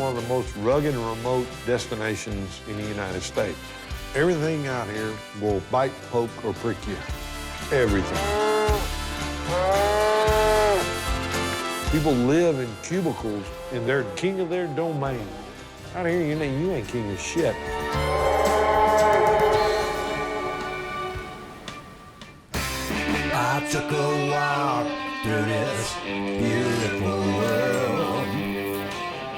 one of the most rugged and remote destinations in the United States. Everything out here will bite, poke, or prick you. Everything. People live in cubicles and they're king of their domain. Out here, you ain't king of shit. I took a walk through this beautiful world.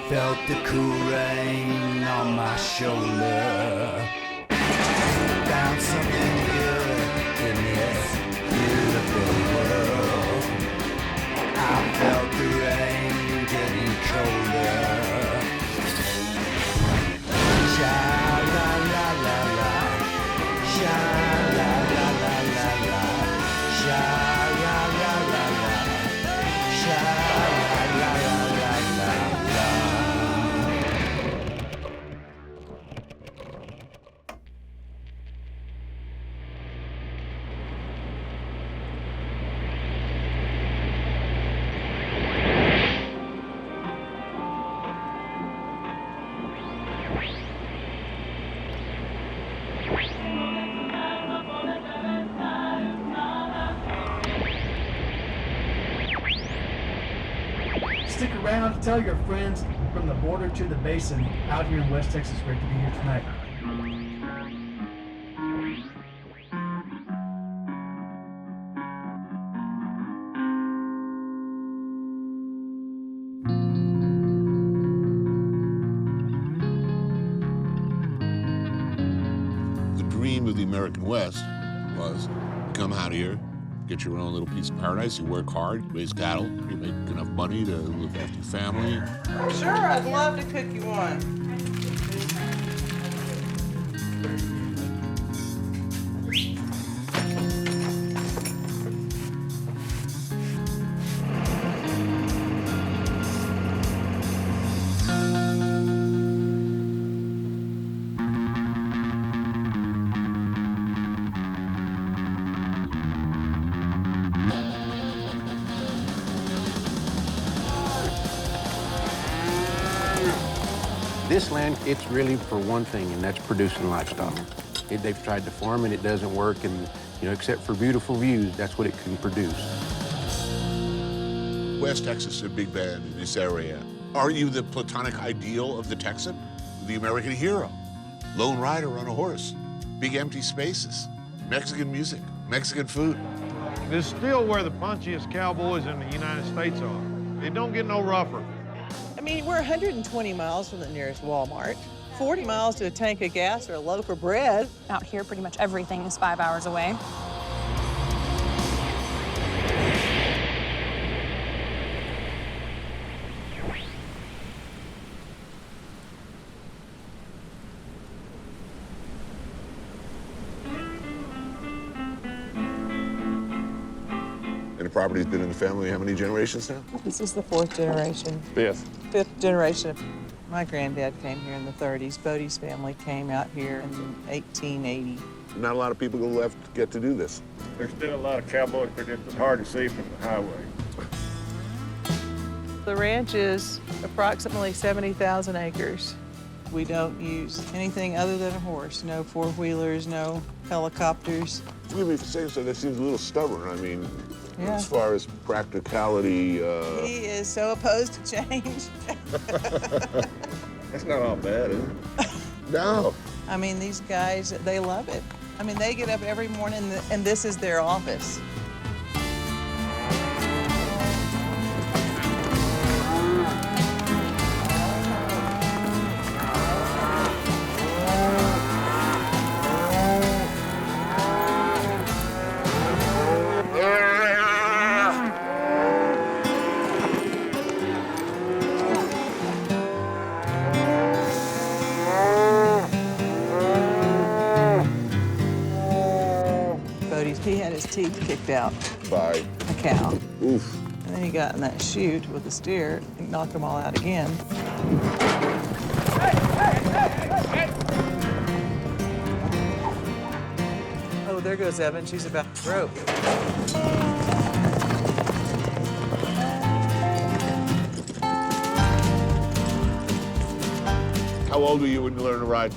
Felt the cool rain on my shoulder. Found something good in this beautiful world. I felt the rain getting colder. Sha la la la la, sha la la la la la, sha la la la la, sha la la la la la. Stick around, tell your friends from the border to the basin out here in West Texas. Great to be here tonight. The dream of the American West was come out here, get your own little piece of paradise, you work hard, raise cattle, you make enough money to look after your family. Sure, I'd love to cook you one. This land, it's really for one thing, and that's producing livestock. They've tried to farm and it doesn't work, and except for beautiful views, that's what it can produce. West Texas is a big band in this area. Are you the platonic ideal of the Texan? The American hero? Lone rider on a horse? Big empty spaces? Mexican music? Mexican food? This is still where the punchiest cowboys in the United States are. It don't get no rougher. I mean, we're 120 miles from the nearest Walmart, 40 miles to a tank of gas or a loaf of bread. Out here, pretty much everything is 5 hours away. And the property's been in the family how many generations now? This is the 4th generation. Fifth. 5th generation. My granddad came here in the 30s. Bodie's family came out here in 1880. Not a lot of people left get to do this. There's still a lot of cowboys, but it's hard to see from the highway. The ranch is approximately 70,000 acres. We don't use anything other than a horse. No four-wheelers, no helicopters. Forgive me for saying so, that seems a little stubborn. I mean, Yeah. as far as practicality, He is so opposed to change. That's not all bad, is it? no. I mean, these guys, they love it. I mean, they get up every morning and this is their office. He had his teeth kicked out By. a cow. Oof. And then he got in that chute with the steer and knocked them all out again. Oh, there goes Evan. She's about to rope. How old were you when you learned to ride?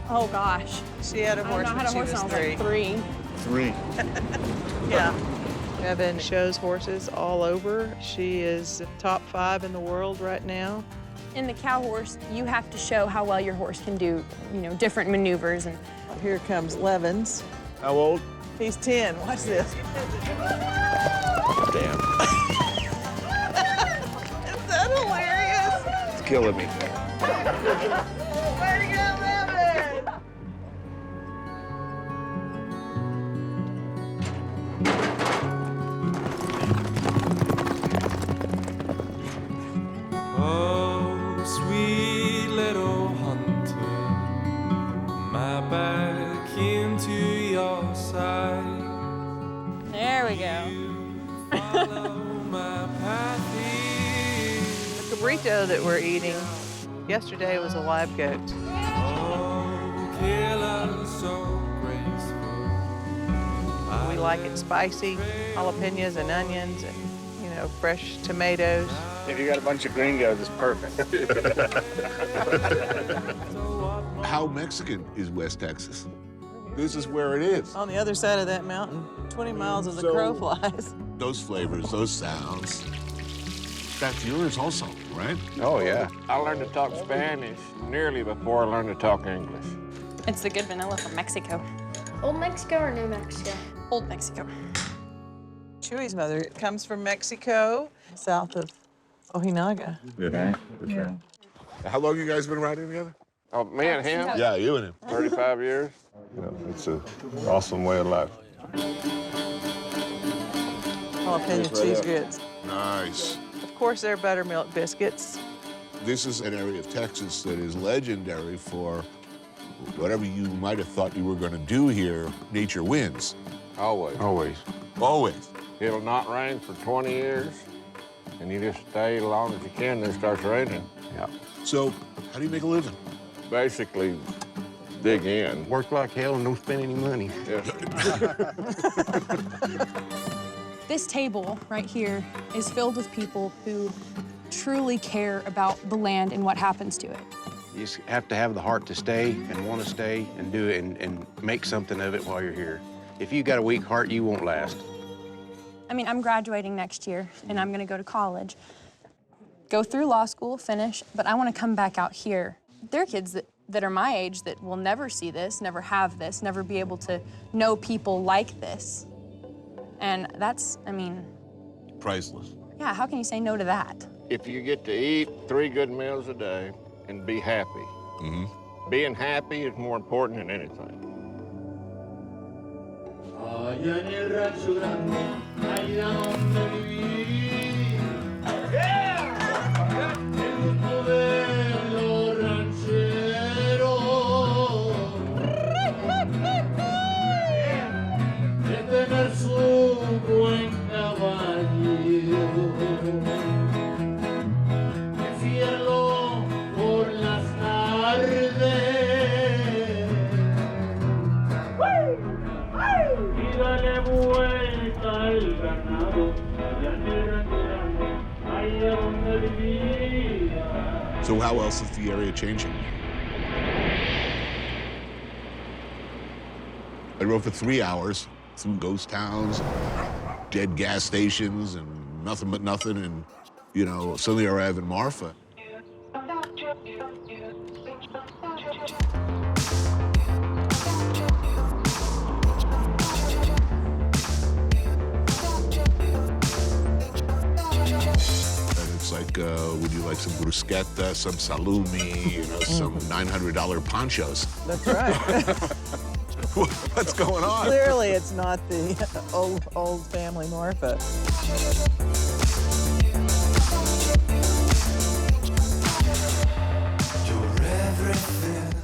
Oh gosh. She had a I horse don't know when how to she horse was when I was three. like 3. 3. Yeah. Evan shows horses all over. She is top 5 in the world right now. In the cow horse, you have to show how well your horse can do, different maneuvers. And Here comes Levins. How old? He's 10. Watch this. Damn. Is that hilarious? It's killing me. Way to go, Levin! Oh, sweet little hunter, my back into your side. there we go. Follow my path here. The cabrito that we're eating yesterday was a live goat. Oh, killer, so graceful. We like it spicy, jalapenos and onions and, fresh tomatoes. If you got a bunch of gringos, it's perfect. How Mexican is West Texas? This is where it is. On the other side of that mountain, 20 miles as the So- crow flies. Those flavors, those sounds. That's yours also, right? Oh, yeah. I learned to talk Spanish nearly before I learned to talk English. It's the good vanilla from Mexico. Old Mexico or New Mexico? Old Mexico. Chewy's mother comes from Mexico, south of Ojinaga. Yeah. How long you guys been riding together? Oh, me and him, Yeah, you and him. 35 years. It's an awesome way of life. Jalapeno cheese grits. Nice. Of course, they're buttermilk biscuits. This is an area of Texas that is legendary for whatever you might have thought you were going to do here, nature wins. Always. Always. Always. It'll not rain for 20 years, and you just stay as long as you can, then it starts raining. Yeah. So, how do you make a living? Basically, dig in. Work like hell and don't spend any money. Yes. This table right here is filled with people who truly care about the land and what happens to it. You just have to have the heart to stay and want to stay and do it and make something of it while you're here. If you got a weak heart, you won't last. I mean, I'm graduating next year, and I'm gonna go to college, go through law school, finish, but I wanna come back out here. There are kids that are my age that will never see this, never have this, never be able to know people like this. And that's, Priceless. yeah, how can you say no to that? If you get to eat 3 good meals a day and be happy, being happy is more important than anything. Allá en el rancho grande, allá donde viví. El gusto de los rancheros. De tener su buen caballo. Encierro por las tardes. Y dale vuelta al ganado, allá en el rancho grande, allá donde vivía. So how else is the area changing? I rode for 3 hours through ghost towns, dead gas stations, and nothing but nothing, and, suddenly I arrive in Marfa. It's like, would you like some bruschetta, some salumi, some $900 ponchos? That's right. What's going on? Clearly, it's not the old family Marfa.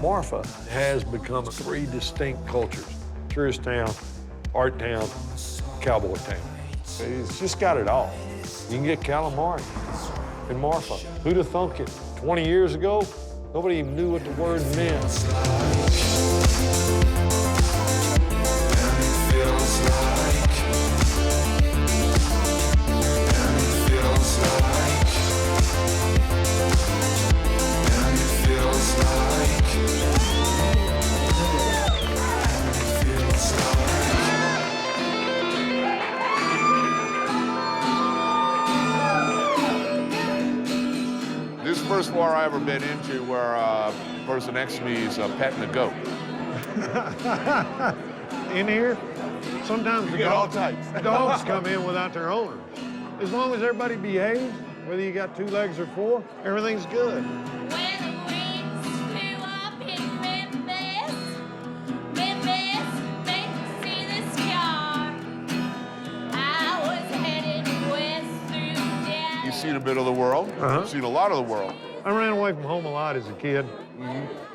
Marfa has become 3 distinct cultures: tourist town, art town, cowboy town. It's just got it all. You can get calamari in Marfa. Who'd have thunk it? 20 years ago, nobody even knew what the word meant. Feels like first bar I ever been into where a person next to me is petting a goat. In here, sometimes You get all types. dogs come in without their owners. As long as everybody behaves, whether you got 2 legs or 4, everything's good. You've seen a bit of the world. You've seen a lot of the world. I ran away from home a lot as a kid.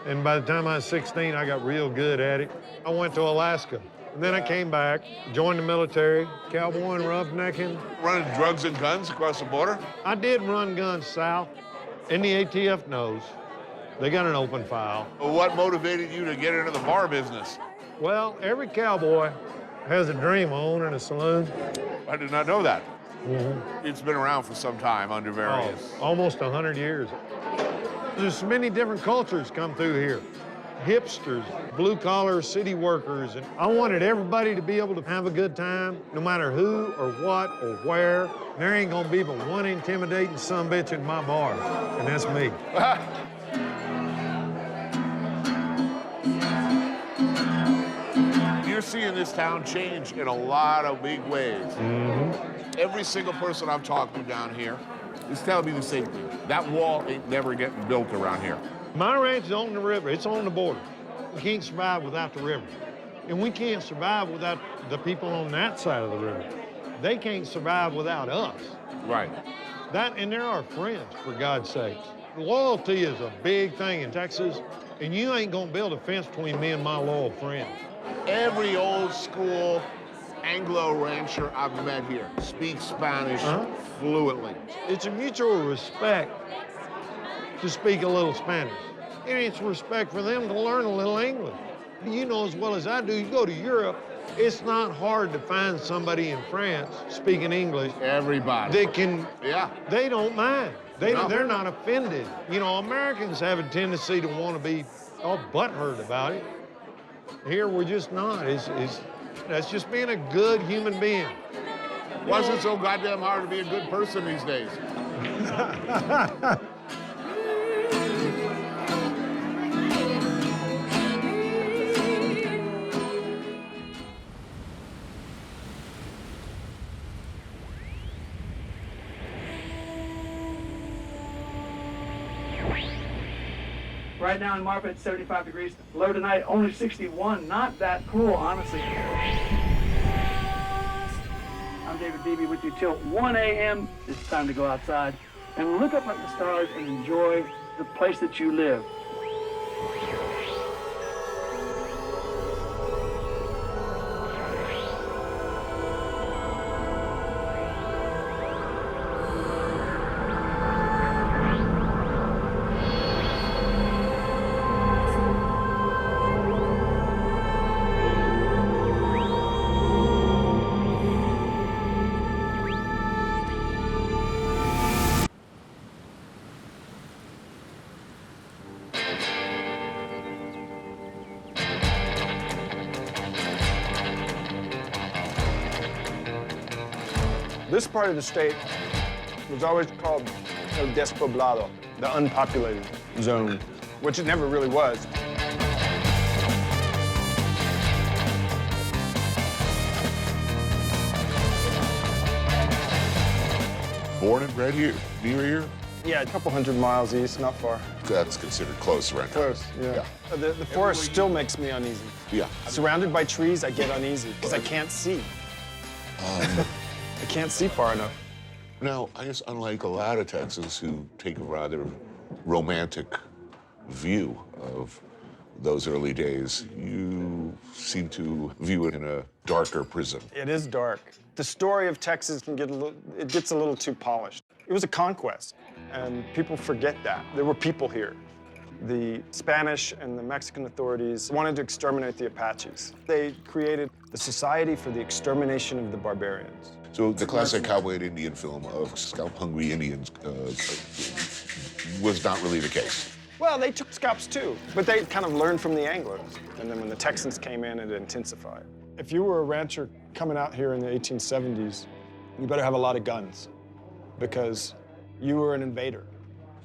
And by the time I was 16, I got real good at it. I went to Alaska. And then I came back, joined the military, cowboy and roughnecking. Running drugs and guns across the border? I did run guns south, and the ATF knows. They got an open file. What motivated you to get into the bar business? Well, every cowboy has a dream of owning a saloon. I did not know that. It's been around for some time under various. Almost 100 years. There's many different cultures come through here. Hipsters, blue-collar city workers, and I wanted everybody to be able to have a good time, no matter who or what or where. There ain't gonna be but one intimidating sumbitch in my bar, and that's me. You're seeing this town change in a lot of big ways. Every single person I've talked to down here is telling me the same thing. That wall ain't never getting built around here. My ranch is on the river. It's on the border. We can't survive without the river. And we can't survive without the people on that side of the river. They can't survive without us. Right. That, and they're our friends, for God's sakes. Loyalty is a big thing in Texas, and you ain't gonna build a fence between me and my loyal friends. Every old school Anglo rancher I've met here speaks Spanish fluently. It's a mutual respect to speak a little Spanish. And it's respect for them to learn a little English. You know as well as I do, you go to Europe, it's not hard to find somebody in France speaking English. Everybody. They can, Yeah. they don't mind. No. They're not offended. You know, Americans have a tendency to want to be all butthurt about it. Here, we're just not. That's just being a good human being. Why is it so goddamn hard to be a good person these days? Right now in Marfa, it's 75 degrees. Low tonight, only 61. Not that cool, honestly. I'm David Beebe with you till 1 a.m. It's time to go outside and look up at the stars and enjoy the place that you live. This part of the state was always called El Despoblado, the unpopulated zone, which it never really was. Born and bred here, near here? Yeah, a couple 100 miles east, not far. That's considered close right now. Close, yeah. The forest still makes me uneasy. Yeah. Surrounded by trees, I get uneasy because I can't see. I can't see far enough. Now, I guess unlike a lot of Texans who take a rather romantic view of those early days, you seem to view it in a darker prism. It is dark. The story of Texas gets a little too polished. It was a conquest, and people forget that. There were people here. The Spanish and the Mexican authorities wanted to exterminate the Apaches. They created the Society for the Extermination of the Barbarians. So the classic cowboy and Indian film of scalp-hungry Indians was not really the case. Well, they took scalps too, but they kind of learned from the Anglos. And then when the Texans came in, it intensified. If you were a rancher coming out here in the 1870s, you better have a lot of guns because you were an invader.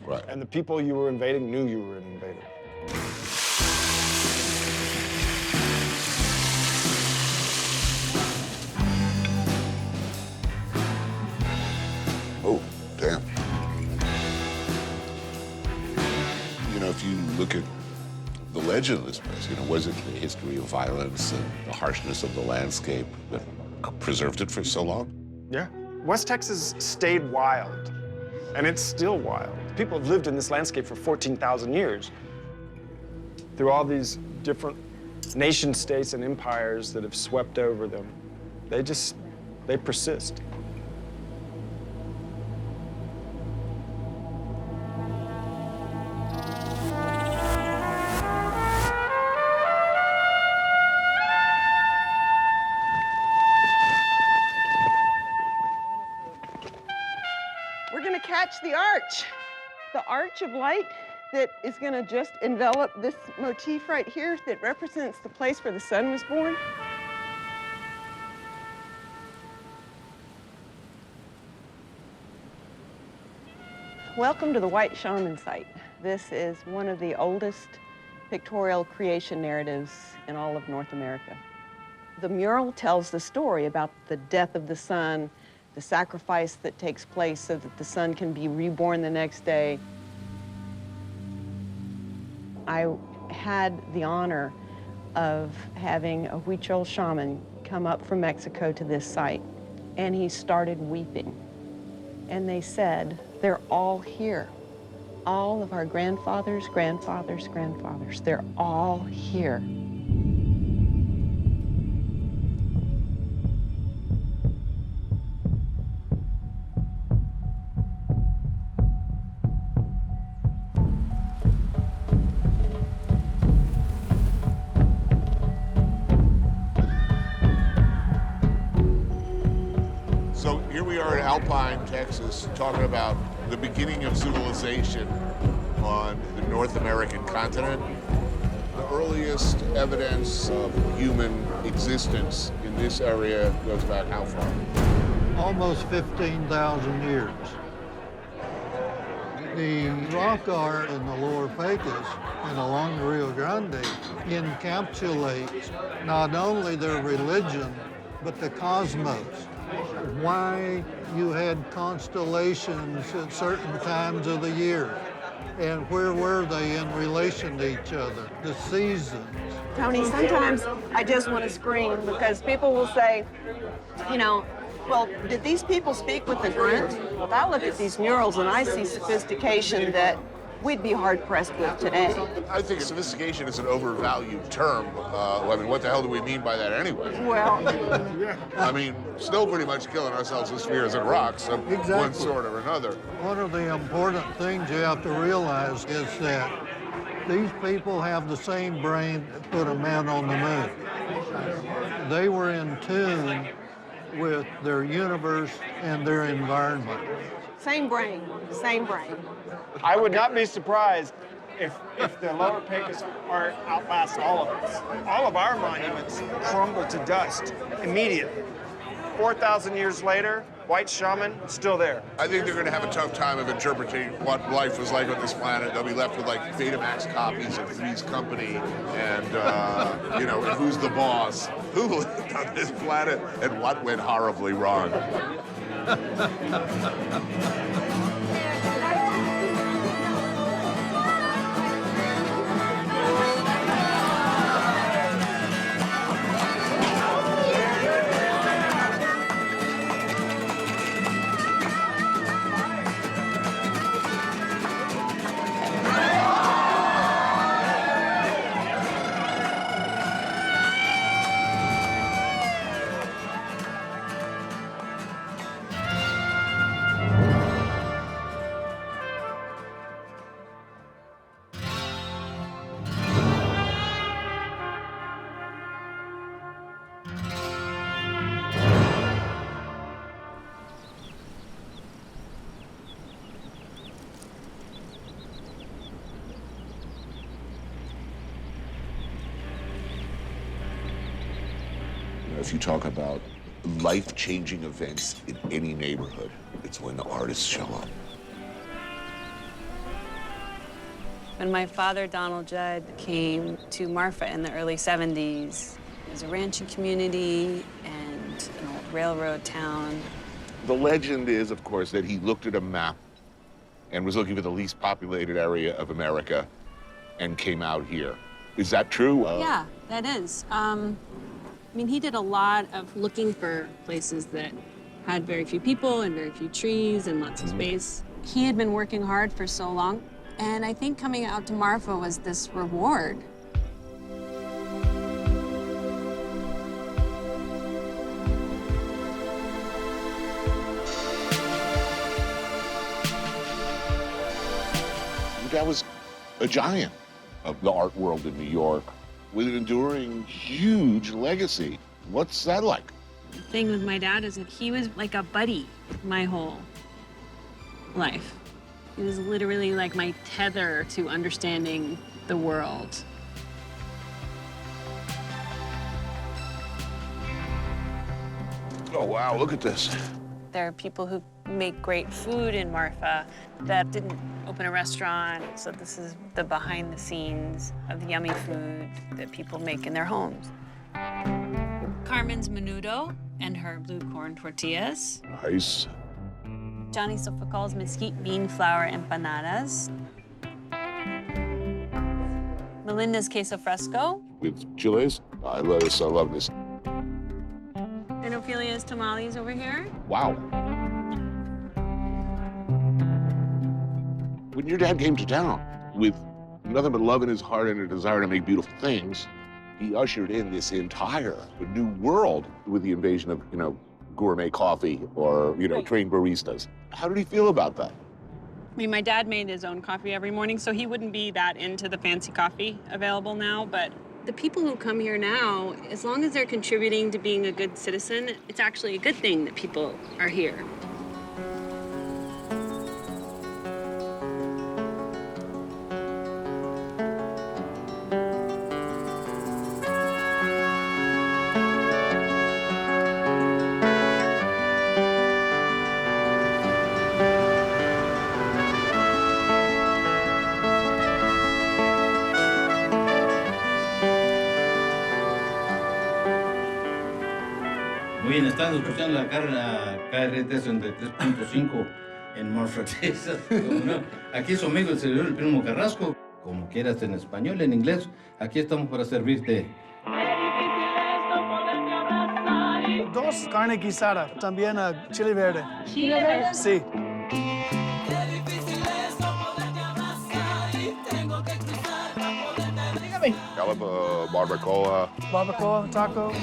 Right. And the people you were invading knew you were an invader. Oh, damn. You know, if you look at the legend of this place, you know, was it the history of violence and the harshness of the landscape that preserved it for so long? Yeah. West Texas stayed wild, and it's still wild. People have lived in this landscape for 14,000 years. Through all these different nation states and empires that have swept over them, they persist. We're gonna catch the arch of light that is gonna just envelop this motif right here that represents the place where the sun was born. Welcome to the White Shaman site. This is one of the oldest pictorial creation narratives in all of North America. The mural tells the story about the death of the sun, the sacrifice that takes place so that the sun can be reborn the next day. I had the honor of having a Huichol shaman come up from Mexico to this site, and he started weeping. And they said, they're all here. All of our grandfathers, grandfathers, grandfathers, they're all here. So here we are in Alpine, Texas, talking about the beginning of civilization on the North American continent. The earliest evidence of human existence in this area goes back how far? Almost 15,000 years. The rock art in the lower Pecos and along the Rio Grande encapsulates not only their religion, but the cosmos. Why you had constellations at certain times of the year, and where were they in relation to each other, the seasons. Tony, sometimes I just want to scream because people will say, you know, well, did these people speak with a grunt? Well, I look at these murals and I see sophistication that we'd be hard-pressed with today. I think sophistication is an overvalued term. I mean, what the hell do we mean by that anyway? Well, I mean, still pretty much killing ourselves with spheres and rocks of one sort or another. One of the important things you have to realize is that these people have the same brain that put a man on the moon. They were in tune with their universe and their environment. same brain, same brain. I would not be surprised if the Lower Pecos art outlasts all of us. All of our monuments crumble to dust immediately. 4,000 years later, white shaman still there. I think they're going to have a tough time of interpreting what life was like on this planet. They'll be left with like Betamax copies of Three's Company and, you know, who's the boss? Who lived on this planet and what went horribly wrong? If you talk about life-changing events in any neighborhood, it's when the artists show up. When my father, Donald Judd, came to Marfa in the early 70s, it was a ranching community and an old railroad town. The legend is, of course, that he looked at a map and was looking for the least populated area of America and came out here. Is that true? Yeah, that is. I mean, he did a lot of looking for places that had very few people and very few trees and lots of space. He had been working hard for so long, and I think coming out to Marfa was this reward. That was a giant of the art world in New York with an enduring, huge legacy. What's that like? The thing with my dad is that he was like a buddy my whole life. He was literally like my tether to understanding the world. Oh, wow, look at this. There are people who make great food in Marfa that didn't open a restaurant, so this is the behind the scenes of the yummy food that people make in their homes. Carmen's menudo and her blue corn tortillas. Nice. Johnny Sofocal's mesquite bean flour empanadas. Melinda's queso fresco. With chiles? I love this. And Ophelia's tamales over here. Wow. When your dad came to town with nothing but love in his heart and a desire to make beautiful things, he ushered in this entire new world with the invasion of, gourmet coffee or, trained baristas. How did he feel about that? I mean, my dad made his own coffee every morning, so he wouldn't be that into the fancy coffee available now, but the people who come here now, as long as they're contributing to being a good citizen, it's actually a good thing that people are here. Muy bien, están escuchando la KRT 63.5 en Marfa, Texas. No, aquí es su amigo el servidor, el Primo Carrasco. Como quieras, en español, en inglés, aquí estamos para servirte. Dos carne guisada, también chile verde. ¿Chile verde? Sí. Barbacoa. Barbacoa, taco.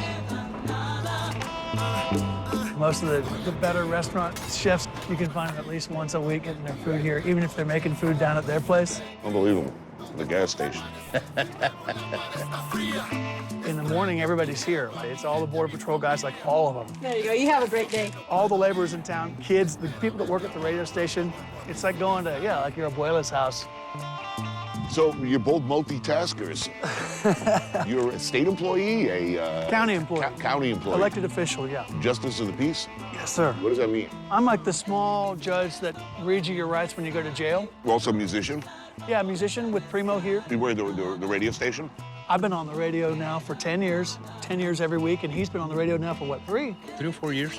Most of the better restaurant chefs, you can find them at least once a week getting their food here, even if they're making food down at their place. Unbelievable. The gas station. In the morning, everybody's here. It's all the Border Patrol guys, like all of them. There you go. You have a great day. All the laborers in town, kids, the people that work at the radio station. It's like going to, like your abuela's house. So you're both multitaskers. You're a state employee, a county employee. County employee. Elected official, yeah. Justice of the peace? Yes, sir. What does that mean? I'm like the small judge that reads you your rights when you go to jail. You're also a musician? Yeah, a musician with Primo here. You were the radio station? I've been on the radio now for 10 years, 10 years every week, and he's been on the radio now for, what, 3? 3 or 4 years.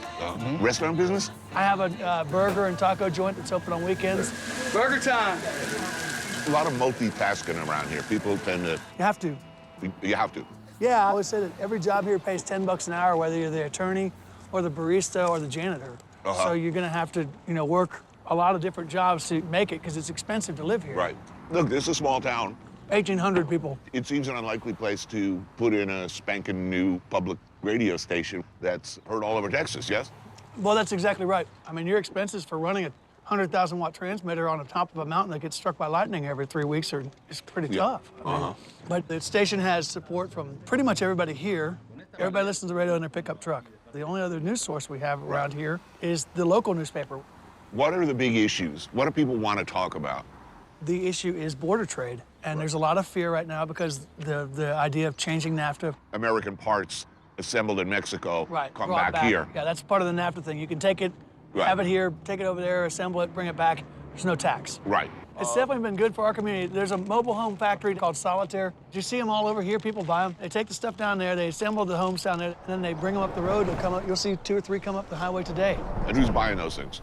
Restaurant business? I have a burger and taco joint that's open on weekends. Burger time! A lot of multitasking around here. People tend to... You have to. You have to. Yeah, I always say that every job here pays $10 an hour, whether you're the attorney or the barista or the janitor. So you're gonna have to, work a lot of different jobs to make it because it's expensive to live here. Right. Look, this is a small town. 1,800 people. It seems an unlikely place to put in a spanking new public radio station that's heard all over Texas, yes? Well, that's exactly right. I mean, your expenses for running a 100,000-watt transmitter on the top of a mountain that gets struck by lightning every 3 weeks is pretty tough. I mean, but the station has support from pretty much everybody here. Everybody listens to the radio in their pickup truck. The only other news source we have around here is the local newspaper. What are the big issues? What do people want to talk about? The issue is border trade, and there's a lot of fear right now because the idea of changing NAFTA. American parts assembled in Mexico come brought back here. Yeah, that's part of the NAFTA thing. You can take it, have it here, take it over there, assemble it, bring it back. There's no tax. Right. It's definitely been good for our community. There's a mobile home factory called Solitaire. You see them all over here. People buy them. They take the stuff down there. They assemble the homes down there, and then they bring them up the road. They'll come up. You'll see 2 or 3 come up the highway today. And who's buying those things?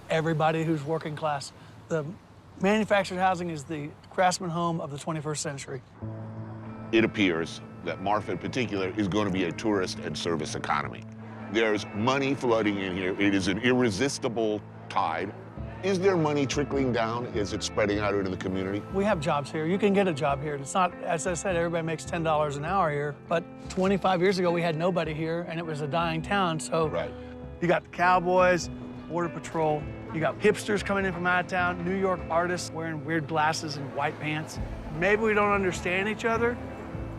Everybody who's working class. The manufactured housing is the craftsman home of the 21st century. It appears that Marfa in particular is going to be a tourist and service economy. There's money flooding in here. It is an irresistible tide. Is there money trickling down? Is it spreading out into the community? We have jobs here. You can get a job here. It's not, as I said, everybody makes $10 an hour here, but 25 years ago, we had nobody here, and it was a dying town, so you got the Cowboys, Border Patrol, you got hipsters coming in from out of town, New York artists wearing weird glasses and white pants. Maybe we don't understand each other,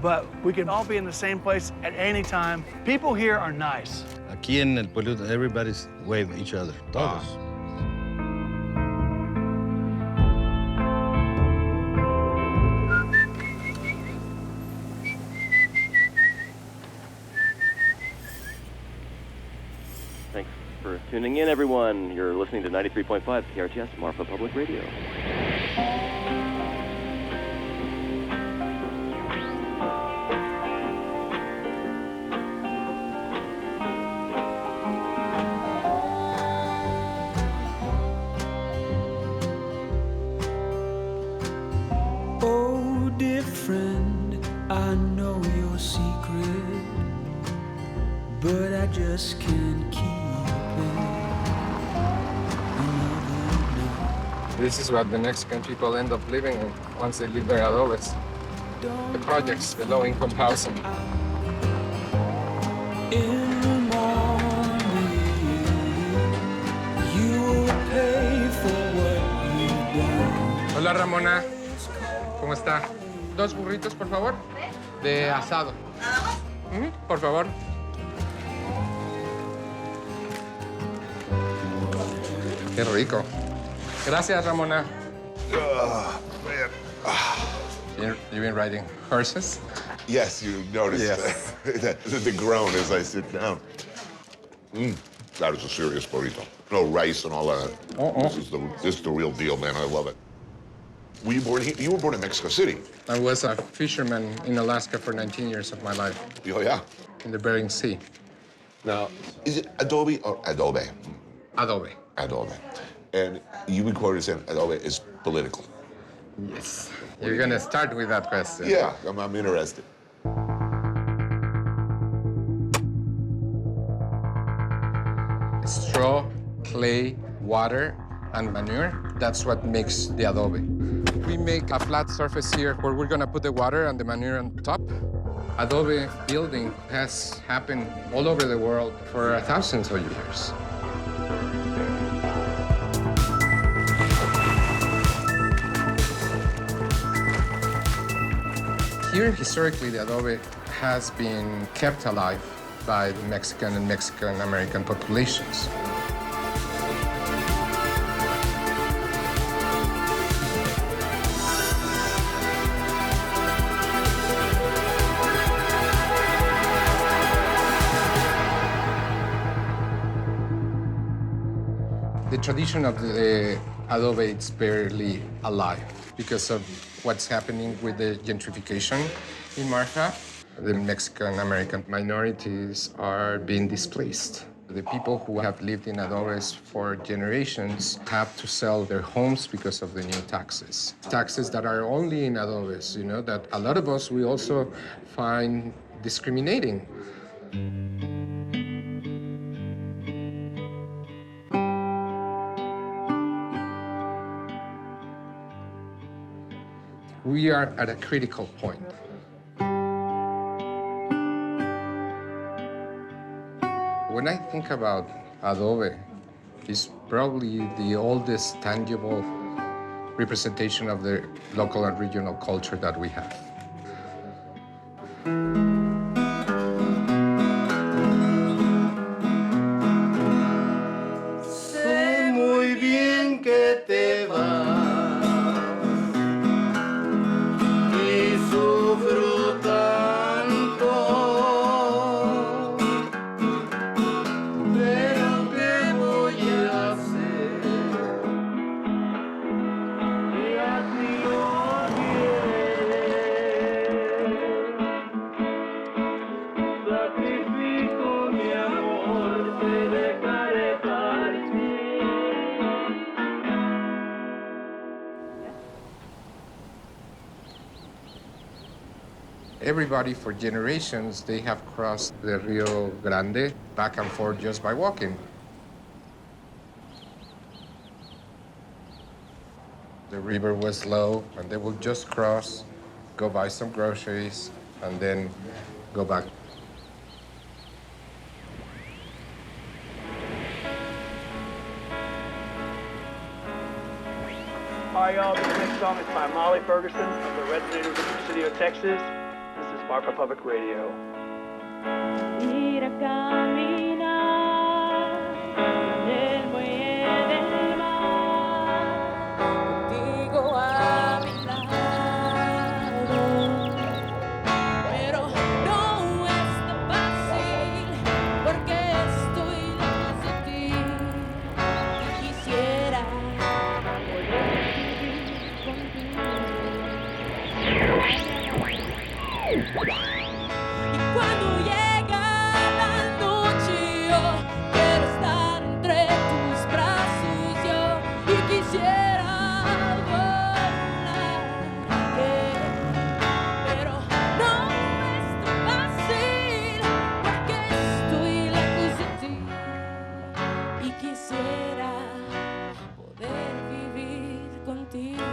but we can all be in the same place at any time. People here are nice. Aquí en el pueblo, everybody's wave each other. Todos. Thanks for tuning in, everyone. You're listening to 93.5 KRTS, Marfa Public Radio. Oh, dear friend, I know your secret, but I just can't keep This is what the Mexican people end up living in once they leave their adobes. The projects, the low-income housing. In the morning, you will pay for what you've done. Hola, Ramona. ¿Cómo está? 2 burritos, por favor, de asado. Por favor. Qué rico. Gracias, Ramona. Man. You've been riding horses? Yes, you noticed the groan as I sit down. That is a serious burrito. No rice and all that. This is the real deal, man. I love it. Were you born here? You were born in Mexico City. I was a fisherman in Alaska for 19 years of my life. Oh, yeah? In the Bering Sea. Now, is it adobe or adobe? Adobe. Adobe. And you've been quoted saying adobe is political. Yes. You're going to start with that question. Yeah, I'm interested. Straw, clay, water, and manure, that's what makes the adobe. We make a flat surface here where we're going to put the water and the manure on top. Adobe building has happened all over the world for thousands of years. Here, historically, the adobe has been kept alive by the Mexican and Mexican-American populations. The tradition of the adobe is barely alive because of what's happening with the gentrification in Marfa. The Mexican-American minorities are being displaced. The people who have lived in adobes for generations have to sell their homes because of the new taxes. Taxes that are only in adobes, you know, that a lot of us, we also find discriminating. We are at a critical point. When I think about adobe, it's probably the oldest tangible representation of the local and regional culture that we have. Sé muy bien que te vas. Sufro tanto, pero ¿qué voy a hacer? Everybody for generations, they have crossed the Rio Grande back and forth just by walking. The river was low, and they would just cross, go buy some groceries, and then go back. Hi, y'all. This next song is by Molly Ferguson of the Red Natives of Presidio, Texas. This is Marfa Public Radio. Ir a caminar del muelle del mar, contigo a mi lado, pero no es tan fácil porque estoy lejos de ti y quisiera poder vivir contigo. Y cuando llega la noche yo quiero estar entre tus brazos yo y quisiera volar, pero no es tan fácil porque estoy lejos de ti y quisiera poder vivir contigo.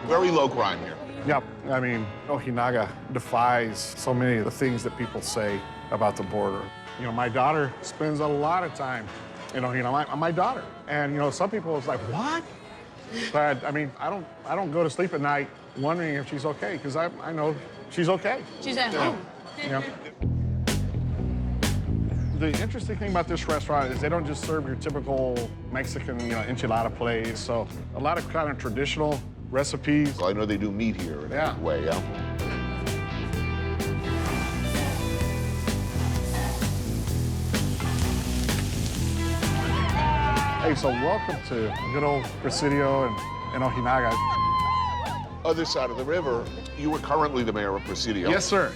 Very low crime here. Yep, I mean, Ojinaga defies so many of the things that people say about the border. You know, my daughter spends a lot of time in Ojinaga, my daughter. And, you know, some people is like, what? But, I mean, I don't go to sleep at night wondering if she's okay, because I know she's okay. She's at home. Yeah. The interesting thing about this restaurant is they don't just serve your typical Mexican, you know, enchilada place. So a lot of kind of traditional recipes. Well, I know they do meat here in a way, yeah? Hey, so welcome to good old Presidio and Ojinaga. Other side of the river, you were currently the mayor of Presidio. Yes, sir.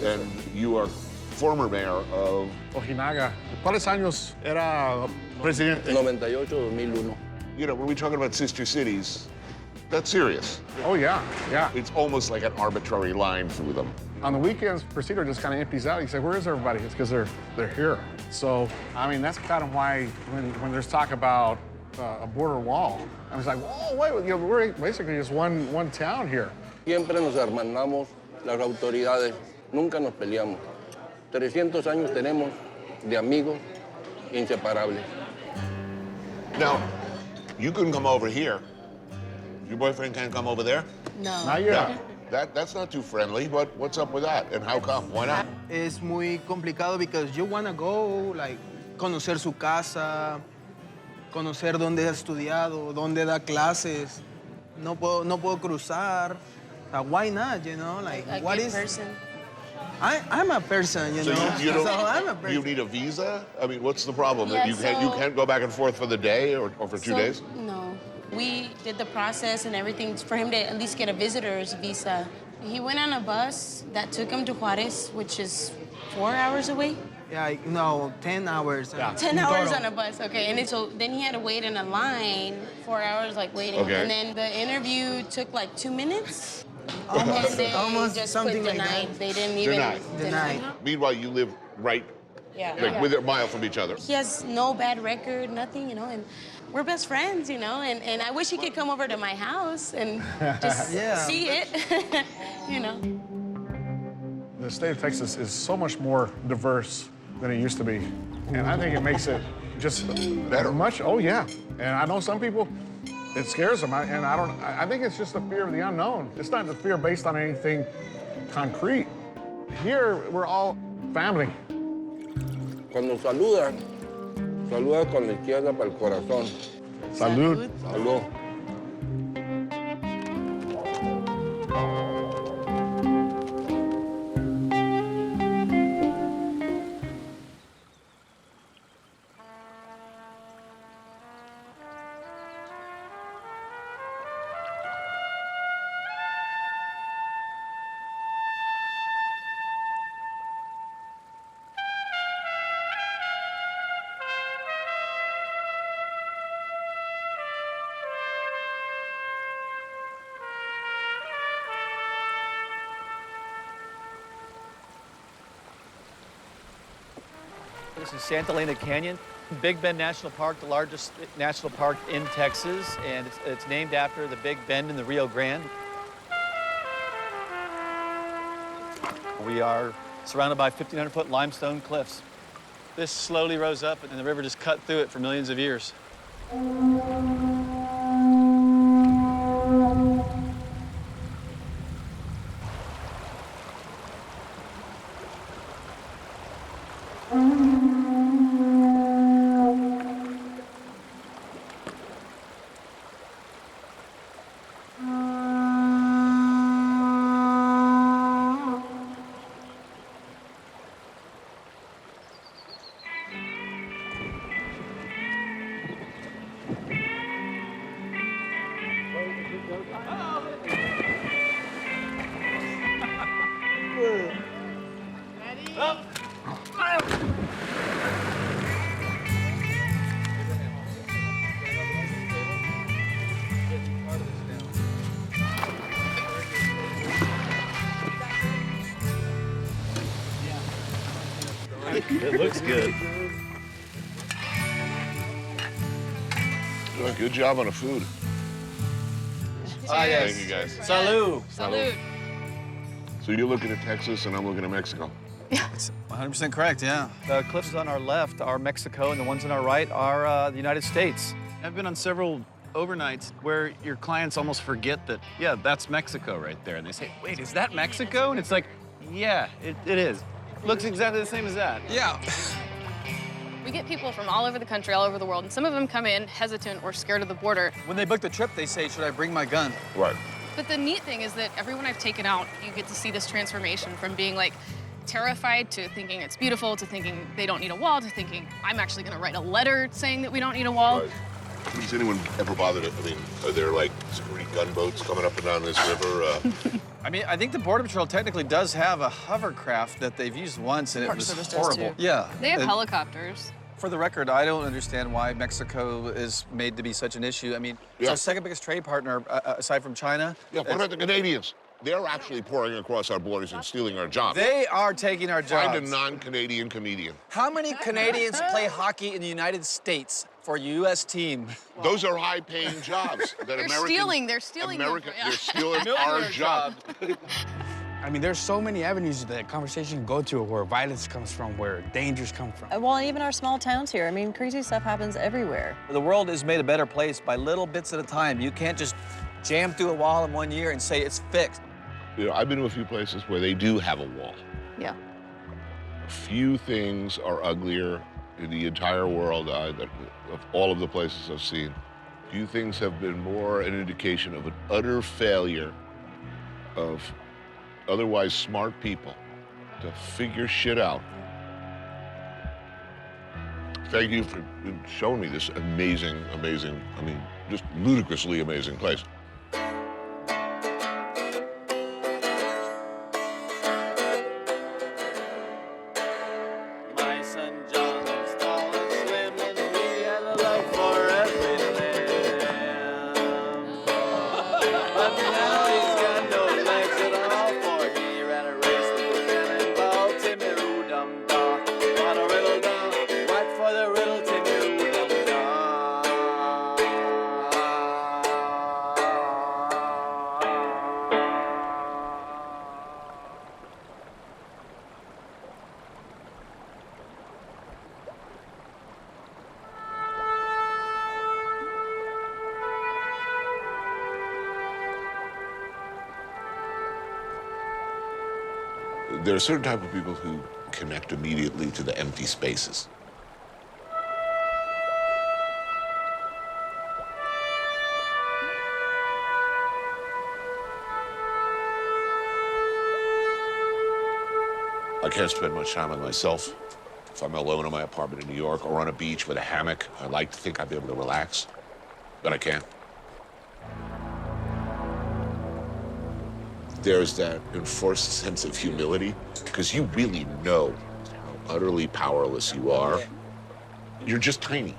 And you are former mayor of Ojinaga. ¿Cuáles años era presidente? 98-2001. You know, when we talking about sister cities, that's serious. Oh, yeah, yeah. It's almost like an arbitrary line through them. On the weekends, Presidio just kind of empties out. You say, where is everybody? It's because they're here. So, I mean, that's kind of why when there's talk about a border wall, I was like, whoa, wait, you know, we're basically just one town here. Siempre nos hermanamos, las autoridades, nunca nos peleamos. 300 años tenemos de amigos inseparables. Now, you can come over here. Your boyfriend can't come over there? No. Not yet. Yeah. That's not too friendly, but what's up with that? And how come? Why not? Es muy complicado because you want to go, like, conocer su casa, conocer dónde ha estudiado, dónde da clases. No puedo cruzar. Why not, you know? Like, A what gay is... person. I'm a person, you So know? you don't, So I'm a person. you need a visa? I mean, what's the problem? Yeah, you can't go back and forth for the day or for 2 days? No. We did the process and everything for him to at least get a visitor's visa. He went on a bus that took him to Juarez, which is 4 hours away. Yeah, no, 10 hours. 10 hours on a bus, okay. And so then he had to wait in a line, 4 hours, like, waiting. Okay. And then the interview took, like, 2 minutes. Almost, and they almost just something put like denied. that. They didn't even... Denied. Meanwhile, you live right, Yeah. like, within a mile from each other. He has no bad record, nothing, you know, and we're best friends, you know, and I wish he could come over to my house and just see it, you know. The state of Texas is so much more diverse than it used to be. And I think it makes it just better. Much, oh yeah. And I know some people, it scares them. I think it's just the fear of the unknown. It's not the fear based on anything concrete. Here, we're all family. Cuando saluda con la izquierda para el corazón. Salud. Salud. This is Santa Elena Canyon, Big Bend National Park, the largest national park in Texas, and it's named after the Big Bend in the Rio Grande. We are surrounded by 1,500-foot limestone cliffs. This slowly rose up, and the river just cut through it for millions of years. It looks good. Doing a good job on the food. Ah, yes. Thank you, guys. Salud. Salud. So you're looking at Texas, and I'm looking at Mexico. That's 100% correct, yeah. The cliffs on our left are Mexico, and the ones on our right are the United States. I've been on several overnights where your clients almost forget that, yeah, that's Mexico right there. And they say, wait, is that Mexico? And it's like, yeah, it is. Looks exactly the same as that. Yeah. We get people from all over the country, all over the world, and some of them come in hesitant or scared of the border. When they book the trip, they say, should I bring my gun? Right. But the neat thing is that everyone I've taken out, you get to see this transformation from being like terrified to thinking it's beautiful to thinking they don't need a wall to thinking I'm actually gonna write a letter saying that we don't need a wall. Right. Has anyone ever bothered it? I mean, are there like security gunboats coming up and down this river? I mean, I think the Border Patrol technically does have a hovercraft that they've used once, and Park it was Service does, horrible. too. Yeah. They have And helicopters. For the record, I don't understand why Mexico is made to be such an issue. I mean, it's our second biggest trade partner, aside from China. Yeah, what about the Canadians? They're actually pouring across our borders and stealing our jobs. They are taking our jobs. Find a non-Canadian comedian. How many Canadians play hockey in the United States for a U.S. team? Those are high-paying jobs. That They're stealing them. They're stealing our jobs. I mean, there's so many avenues that conversation can go to where violence comes from, where dangers come from. Well, even our small towns here. I mean, crazy stuff happens everywhere. The world is made a better place by little bits at a time. You can't just jam through a wall in 1 year and say it's fixed. You know, I've been to a few places where they do have a wall. Yeah. Few things are uglier in the entire world of all of the places I've seen. Few things have been more an indication of an utter failure of otherwise smart people to figure shit out. Thank you for showing me this amazing, I mean, just ludicrously amazing place. There are certain type of people who connect immediately to the empty spaces. I can't spend much time on myself. If I'm alone in my apartment in New York or on a beach with a hammock, I like to think I'd be able to relax, but I can't. There's that enforced sense of humility, because you really know how utterly powerless you are. You're just tiny.